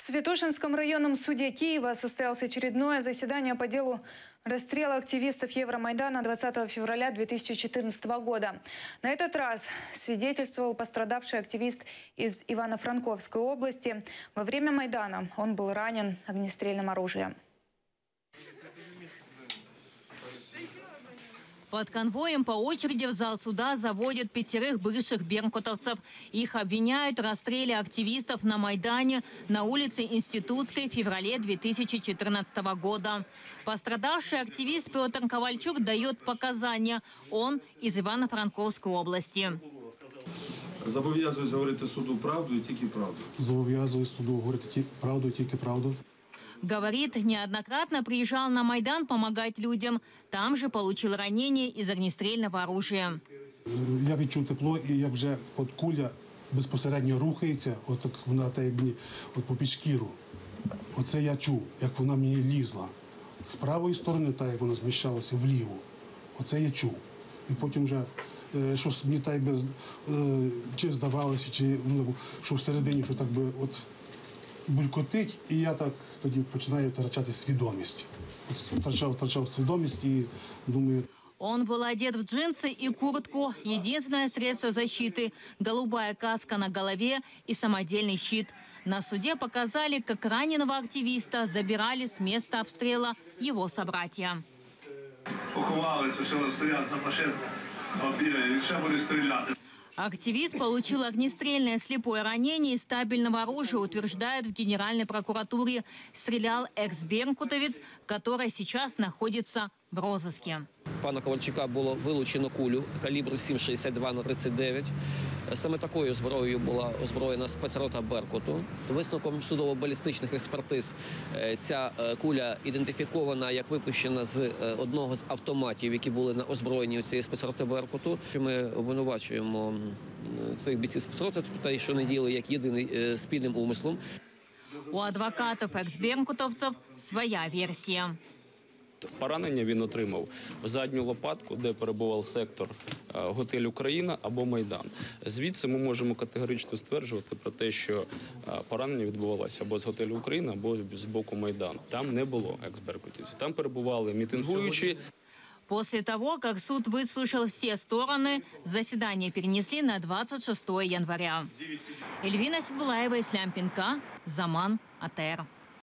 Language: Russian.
Святошинском районном суде Киева состоялось очередное заседание по делу расстрела активистов Евромайдана 20 февраля 2014 года. На этот раз свидетельствовал пострадавший активист из Ивано-Франковской области. Во время Майдана он был ранен огнестрельным оружием. Под конвоем по очереди в зал суда заводят 5 бывших беркутовцев. Их обвиняют в расстреле активистов на Майдане на улице Институтской в феврале 2014 года. Пострадавший активист Петр Ковальчук дает показания. Он из Ивано-Франковской области. Зобов'язуюсь говорити суду правду и тільки правду. Зобов'язуюсь суду говорити правду и тільки правду. Говорит, неоднократно приезжал на Майдан помогать людям. Там же получил ранение из огнестрельного оружия. Я відчув тепло, і як вже от куля безпосередньо рухається, от так вона мені попід шкіру. Оце я чув, як вона мені лізла. З правої сторони, так як вона зміщалася вліво. Оце я чув. І потім вже, що мені так би, чи здавалося, чи що всередині, що так би от булькотить, і я так тоді починаю втрачати свідомість. Втрачав свідомість і думаю... Он был одет в джинсы и куртку. Единственное средство защиты – голубая каска на голове и самодельный щит. На суде показали, как раненого активиста забирали с места обстрела его собратья. Поховалися, що стоять за машиною, обігають, ще будуть стріляти. Активист получил огнестрельное слепое ранение из стабильного оружия, утверждают в Генеральной прокуратуре. Стрелял экс-беркутовец, который сейчас находится в розыске. Пана Ковальчука було вилучено кулю калібру 7,62 на 39. Саме такою зброєю була озброєна спецрота «Беркуту». За висновком судово-балістичних експертиз ця куля ідентифікована як випущена з одного з автоматів, які були на озброєнні цієї спецроти «Беркуту». Ми обвинувачуємо цих бійців спецроти, те, що не діяли як єдиний спільним умислом. У адвокатов экс-беркутовцев своя версия. Поранення він отримав в задню лопатку, де перебував сектор готель «Україна» або Майдан. Звідси ми можемо категорично стверджувати про те, що поранення відбувалося або з готелю «Україна», або з боку Майдану. Там не було екс-беркутівців, там перебували мітингуючі. После того, как суд выслушал все стороны, заседание перенесли на 26 января. Эльвина Сидбулаева, Ислам Пинка, Заман, АТР.